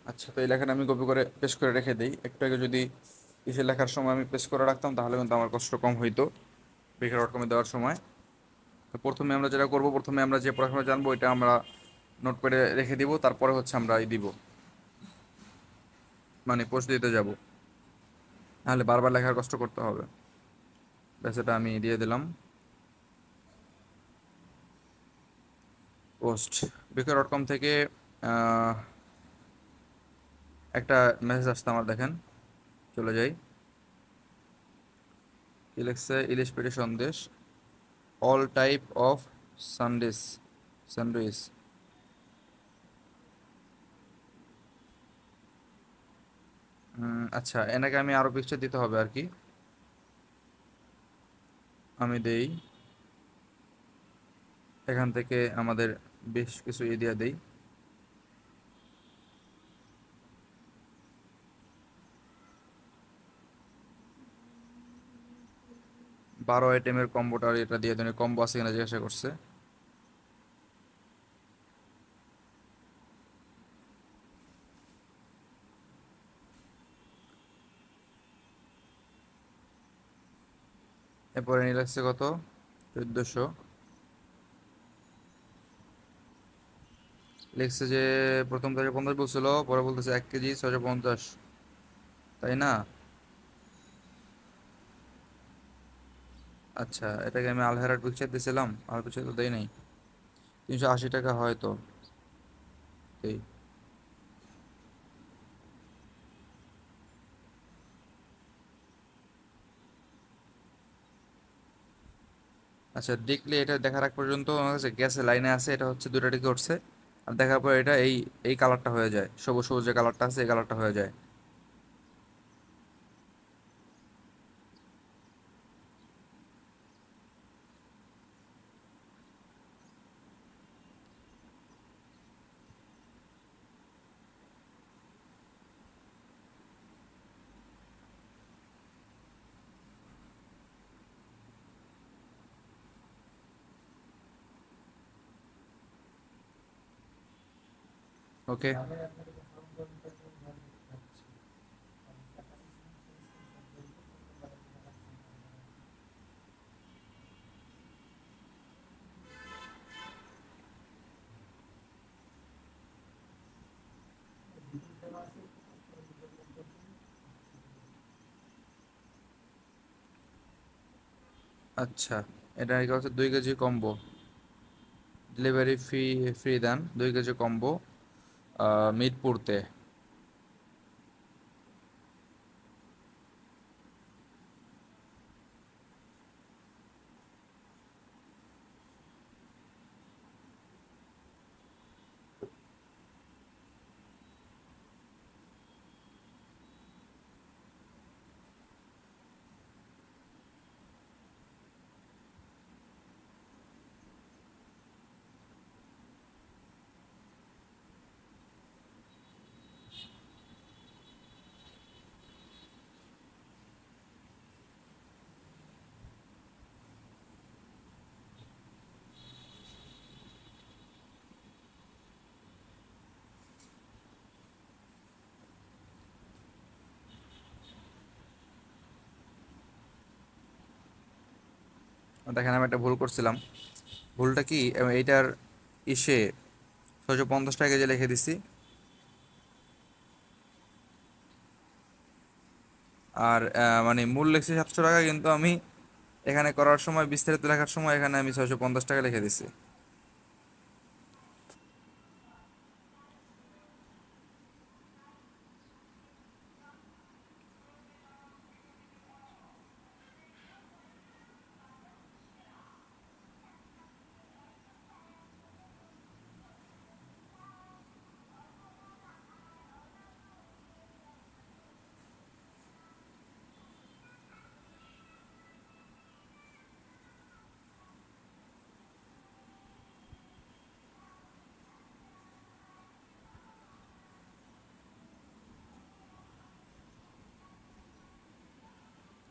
আচ্ছা, তো এই লেখাটা আমি কপি করে পেস্ট করে রেখে দিই। একটু আগে যদি ইসে লেখার সময় আমি পেস্ট করে রাখতাম তাহলে কিন্তু আমার কষ্ট কম হইতো বিকার ডট কমে দেওয়ার সময়। তো প্রথমে আমরা যেটা করব, প্রথমে আমরা যে পড়াশোনা জানবো এটা আমরা নোটপ্যাডে রেখে দিব, তারপরে হচ্ছে আমরা দিব, মানে পোস্ট দিতে যাব, নাহলে বারবার লেখার কষ্ট করতে হবে। ব্যাস, এটা আমি দিয়ে দিলাম পোস্ট। বিকার ডট কম থেকে আহ, একটা মেসেজ আসতে আমার, দেখেন, চলে যাই। কি লিখছে? ইলিশ পেটি Sandesh, all type of Sunday's sandwich. আচ্ছা, এনাকে আমি আরো পিকচার দিতে হবে আর কি। আমি দেই, এখান থেকে আমাদের বেশ কিছু এরিয়া দেই। 12 আইটেমের কম্বোটার এটা দিয়ে দেন, কম্বো আছে কিনা জিজ্ঞাসা করছে। এরপরে নিয়ে লাগছে কত? 1400। লিখছে যে প্রথম তারিখে 50 বলছিল, পরে বলতেছে 1 কেজি 650, তাই না? আচ্ছা, এটাকে আমি আলহেরার পিকচার দিয়েছিলাম, আর পিকচার তো দেই নাই। 380 টাকা হয়তো। এই, আচ্ছা দেখলে এটা দেখার আগ পর্যন্ত আমার কাছে গ্যাসের লাইনে আছে, এটা হচ্ছে দুটা টিকে উঠছে। আর দেখার পর এটা এই এই কালারটা হয়ে যায়, সবুজ সবুজ যে কালারটা আছে এই কালারটা হয়ে যায়। ওকে। আচ্ছা, এটা কি হচ্ছে 2 KG combo, delivery fee free দেন 2 কেজি কম্বো মিরপুরতে। দেখেন আমি একটা ভুল করছিলাম। ভুলটা কি, এইটার ইসে 650 টাকা কেজি লিখে দিছি, আর মানে মূল লিখছি 700 টাকা, কিন্তু আমি এখানে করার সময় বিস্তারিত লেখার সময় এখানে আমি 650 টাকা লিখে দিছি।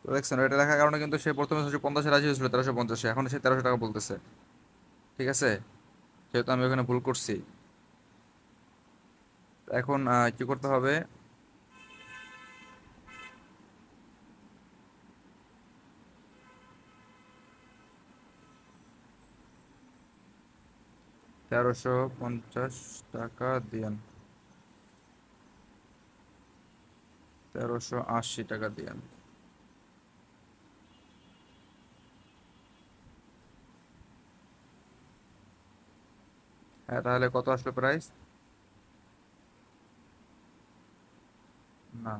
তো দেখছেন এটা লেখার কারণে কিন্তু সে প্রথমে 650 রাজি হয়েছিল 1350, এখন সে 1300 টাকা বলতেছে। ঠিক আছে, যেহেতু আমি ওখানে ভুল করছি। তো এখন কি করতে হবে? 1350 টাকা দিয়েন, 1380 টাকা দিয়েন। হ্যাঁ, তাহলে কত আসলো প্রাইস? না,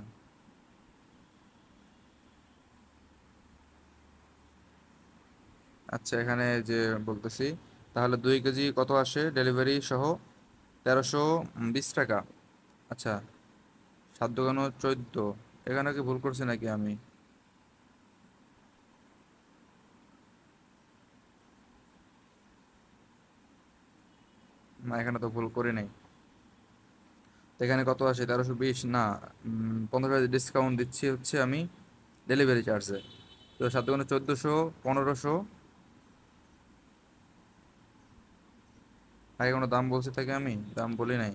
আচ্ছা এখানে যে বলতেছি, তাহলে 2 কেজি কত আসে ডেলিভারি সহ? 1320 টাকা। আচ্ছা, 7 × 14, এখানে কি ভুল করছি নাকি আমি? না, এখানে তো ভুল করি নাই। তো এখানে কত আসে? 1320 না, 15 ডিসকাউন্ট দিচ্ছি হচ্ছে আমি ডেলিভারি চার্জে। তো 7 × 1400, 1500। আগে কোনো দাম বলছি থাকে? আমি দাম বলি নাই।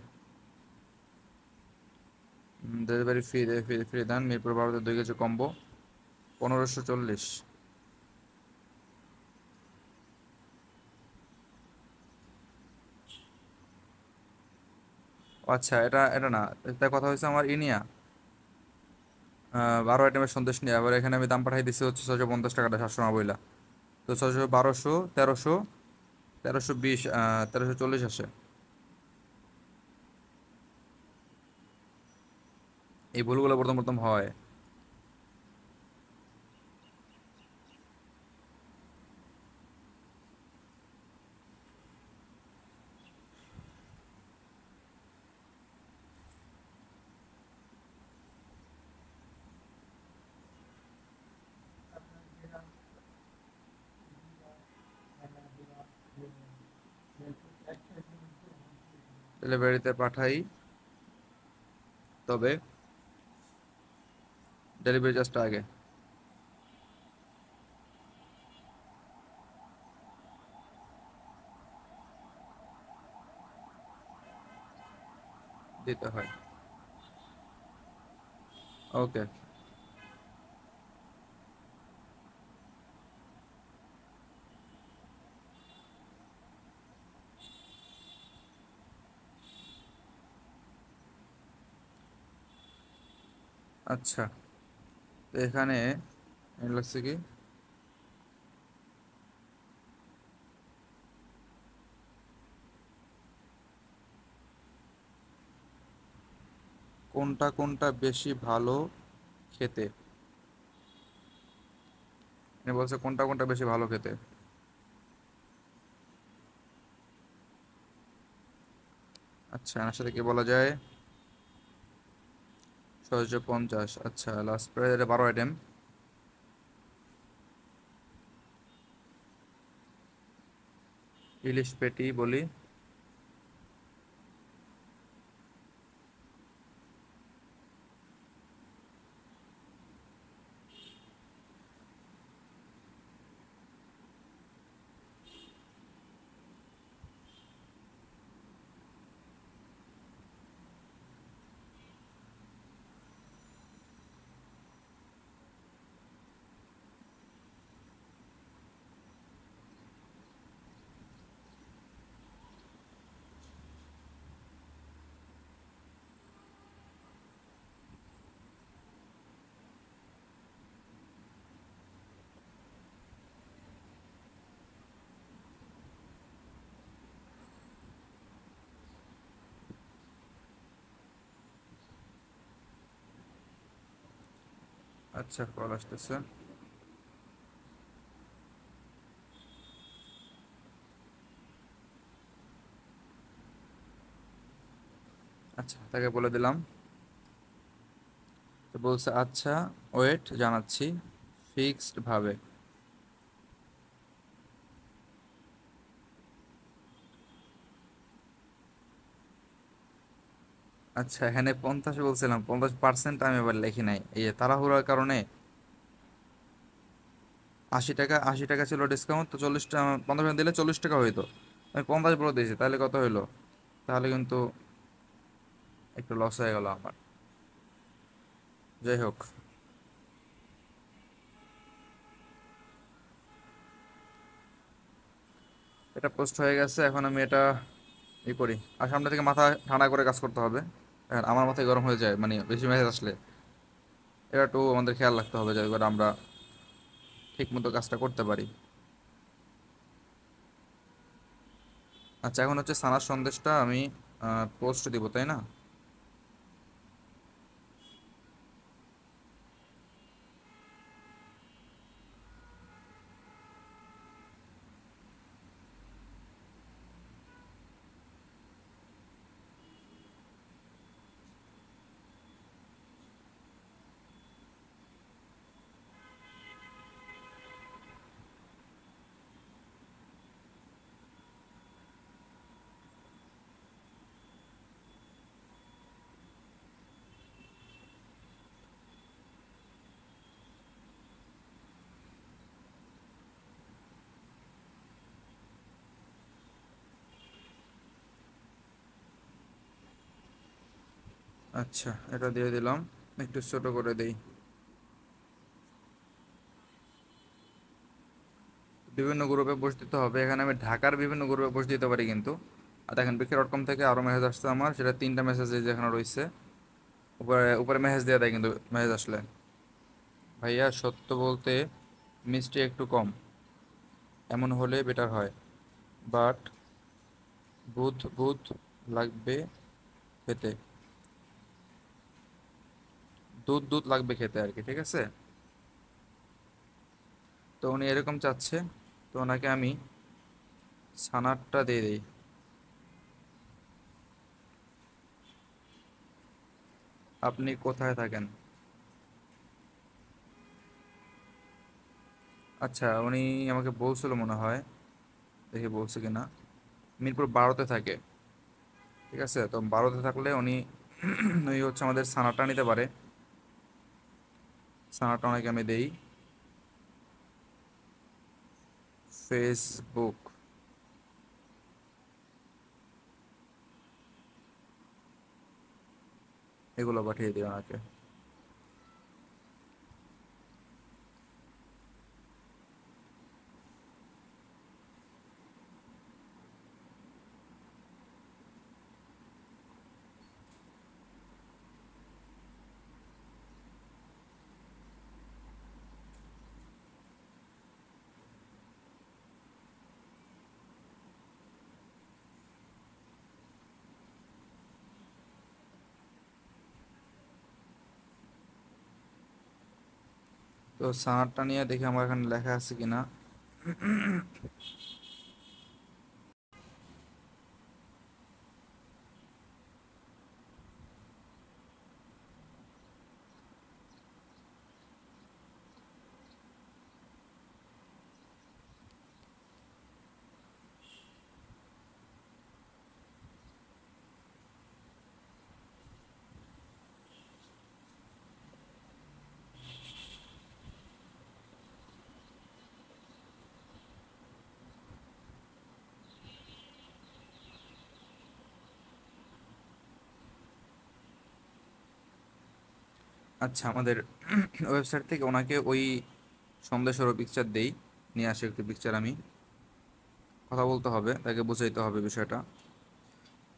ডেলিভারি ফ্রি, ফ্রি ফ্রি দেন মিরপুর 12তে 2 কেজি কম্বো, 1540। ও আচ্ছা, এটা এটা না, এটা কথা হয়েছে আমার ইনিয়া 12 আইটেমের সন্দেশ নিয়ে। আবার এখানে আমি দাম পাঠাই দিচ্ছি হচ্ছে 650 টাকাটা 790 বইলা। তো 600, 1200, 1300, 1320, 1340 আসে। এই ভুলগুলো প্রথম প্রথম হয়। ডেলিভারিতে পাঠাই, তবে ডেলিভারি চার্জটা আগে দিতে হয়। ওকে। আচ্ছা, তো এখানে লাগছে কি, কোনটা কোনটা বেশি ভালো খেতে। বলছে কোনটা কোনটা বেশি ভালো খেতে। আচ্ছা, এর সাথে কি বলা যায়? 650। আচ্ছা, লাস্ট প্রাইস 12 আইটেম। ইলিশ পেটি বলি। আচ্ছা, কল আসতেছে। আচ্ছা, তাকে বলে দিলাম। তো বলছে আচ্ছা, ওয়েট জানাচ্ছি ফিক্সড ভাবে। আচ্ছা, এখানে 50 বলছিলাম, 50% আমি এবার লিখি নাই, এই যে তাড়াহুড়ার কারণে। 80 টাকা, 80 টাকা ছিল ডিসকাউন্ট, তো 40 টাকা 50% দিলে 40 টাকা হইতো। আমি 50 বলে দিয়েছি, তাহলে কত হইলো? তাহলে কিন্তু একটু লস হয়ে গেল আমার। যাই হোক, এটা পোস্ট হয়ে গেছে। এখন আমি এটা করি। আর সামনে থেকে মাথা ঠান্ডা করে কাজ করতে হবে। আর আমার মাথায় গরম হয়ে যায় মানে বেশি মেসেজ আসলে। এটা একটু আমাদের খেয়াল রাখতে হবে যাতে করে আমরা ঠিক মতো কাজটা করতে পারি। আচ্ছা, এখন হচ্ছে সানার সন্দেশটা আমি পোস্ট দিব, তাই না? আচ্ছা, এটা দিয়ে দিলাম। একটু ছোট করে দেই। বিভিন্ন গ্রুপে পোস্ট দিতে হবে। এখানে আমি ঢাকার বিভিন্ন গ্রুপে পোস্ট দিতে পারি কিন্তু। আর দেখেন বিকে ডট কম থেকে আরো মেসেজ আসছে আমার, সেটা 3টা মেসেজ যেখানে রয়েছে, উপরে উপরে মেসেজ দেওয়া দেয় কিন্তু মেসেজ আসলে, ভাইয়া সত্য বলতে মিষ্টি একটু কম, এমন হলে বেটার হয়, বাট বুধ বুধ লাগবে খেতে, দুধ দুধ লাগবে খেতে আর কি, ঠিক আছে। তো উনি এরকম চাচ্ছে, তো ওনাকে আমি ছানারটা দিয়ে দিই। আপনি কোথায় থাকেন? আচ্ছা, উনি আমাকে বলছিল মনে হয়, দেখি বলছে কিনা, মিরপুর 12তে থাকে, ঠিক আছে। তো 12তে থাকলে উনি উনি হচ্ছে আমাদের ছানাটা নিতে পারে, ছানাটা ওনাকে আমি দেই। ফেসবুক, এগুলো পাঠিয়ে দিই ওনাকে। তো ছানারটা নিয়ে দেখি আমার এখানে লেখা আছে কিনা। আচ্ছা, আমাদের ওয়েবসাইট থেকে ওনাকে ওই সন্দেশেরও পিকচার দেই, নিয়ে আসি একটু পিকচার, আমি কথা বলতে হবে, তাকে বুঝাইতে হবে বিষয়টা।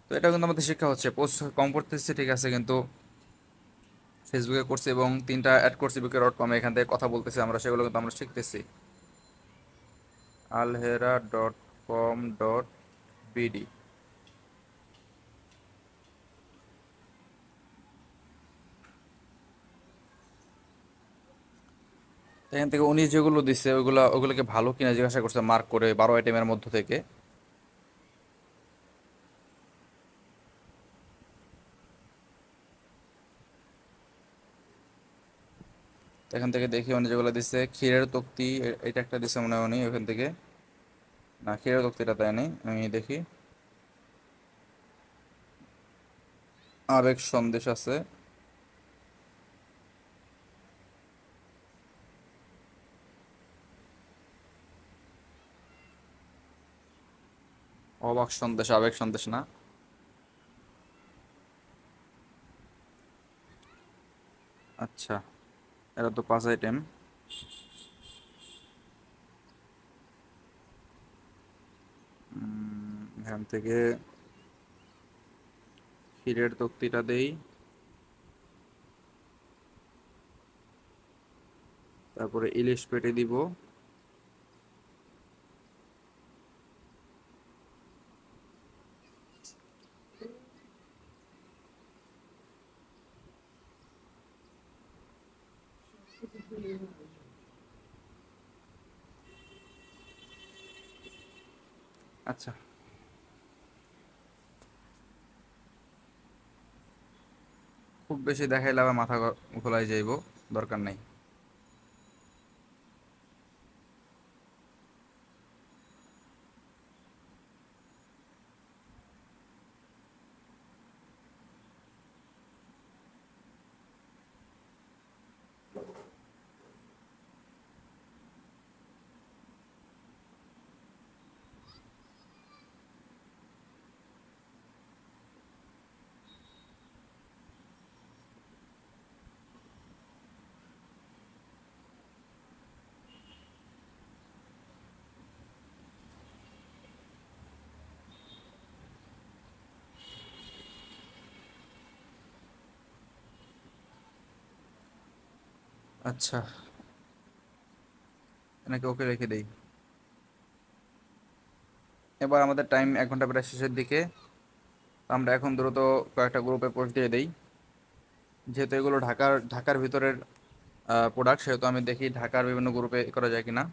তো এটা কিন্তু আমাদের শিক্ষা হচ্ছে, পোস্ট কম করতেছে ঠিক আছে, কিন্তু ফেসবুকে করছি এবং 3টা অ্যাড করছি বুকে ডট কমে, এখান থেকে কথা বলতেছি আমরা, সেগুলো কিন্তু আমরা শিখতেছি। alhera.com.bd, এখান থেকে উনি যেগুলো দিছে ওইগুলো ওগুলোকে ভালো কিনা জিজ্ঞাসা করছে, মার্ক করে 12 আইটেমের মধ্য থেকে। তো এখান থেকে দেখি উনি যেগুলো দিছে, ক্ষীরের তক্তি, এটা একটা দিছে মনে হয় উনি ওখান থেকে, না ক্ষীরের তক্তিটা তাই নেই, আমি দেখি। আবেগ সন্দেশ আছে, অবাক সন্দেশ, আবেগ সন্দেশ না। আচ্ছা, এটা তো 5 আইটেম। এখান থেকে ক্ষীরের তক্তিটা দেই, তারপরে ইলিশ পেটে দিব, আচ্ছা। খুব বেশি দেখাইলে আবার মাথা ঘোলাই যাইব, দরকার নাই। আচ্ছা, এনাকে ওকে রেখে দেই। এবার আমাদের টাইম 1 ঘন্টা প্রায় শেষের দিকে। আমরা এখন দ্রুত কয়েকটা গ্রুপে পোস্ট দিয়ে দেই। যেহেতু এগুলো ঢাকার ঢাকার ভিতরের প্রোডাক্ট, সেহেতু আমি দেখি ঢাকার বিভিন্ন গ্রুপে করা যায় কিনা।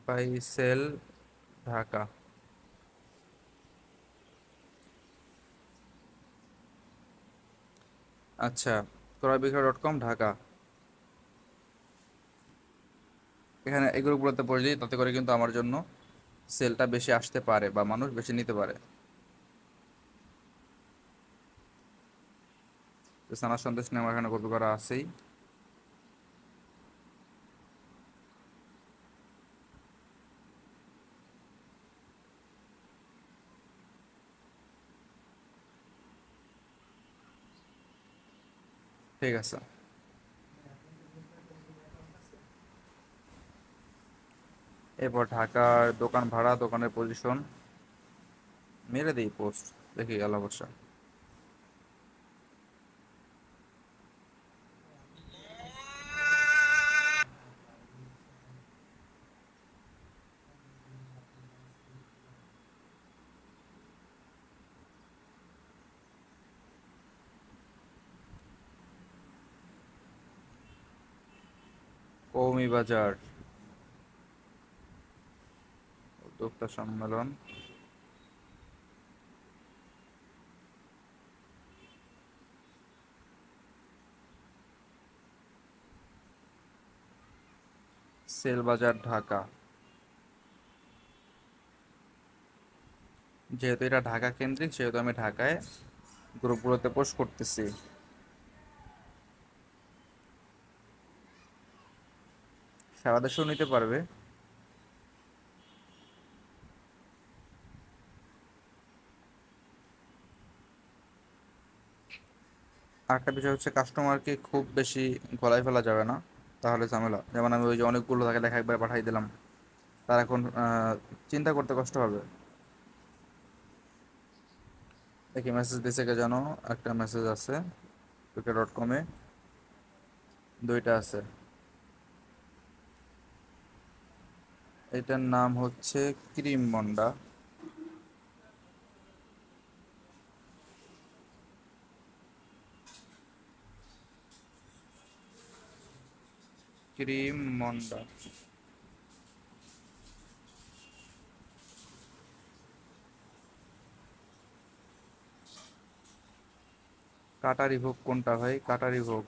Buy sell Dhaka. আচ্ছা, ক্রয়বিক্রয়.com ঢাকা। এখানে এই গ্রুপগুলোতে পড়ে দিই, তাতে করে কিন্তু আমার জন্য সেলটা বেশি আসতে পারে বা মানুষ বেশি নিতে পারে। তো সানার সন্দেশ নিয়ে আমার এখানে কপি করা আছেই। ঠিক আছে। এরপর ঢাকার দোকান ভাড়া, দোকানের পজিশন মেরে দিই পোস্ট, দেখি গেল অবশ্য। কৌমি বাজার উদ্যোক্তা সম্মেলন। সেল বাজার ঢাকা। যেহেতু এটা ঢাকা কেন্দ্রিক, সেহেতু আমি ঢাকায় গ্রুপগুলোতে পোস্ট করতেছি। সারা দেশেও নিতে পারবে। আরেকটা বিষয় হচ্ছে, কাস্টমারকে খুব বেশি গলায় ফেলা যাবে না, তাহলে ঝামেলা। যেমন আমি ওই যে অনেকগুলো তাকে লেখা একবার পাঠাই দিলাম, তার এখন চিন্তা করতে কষ্ট হবে। দেখি মেসেজ দিছে কে জানো। একটা মেসেজ আছে wiki.com-এ, দুইটা আছে। এটার নাম হচ্ছে ক্রিম মন্ডা। ক্রিম মন্ডা। কাটারি ভোগ কোনটা ভাই? কাটারি ভোগ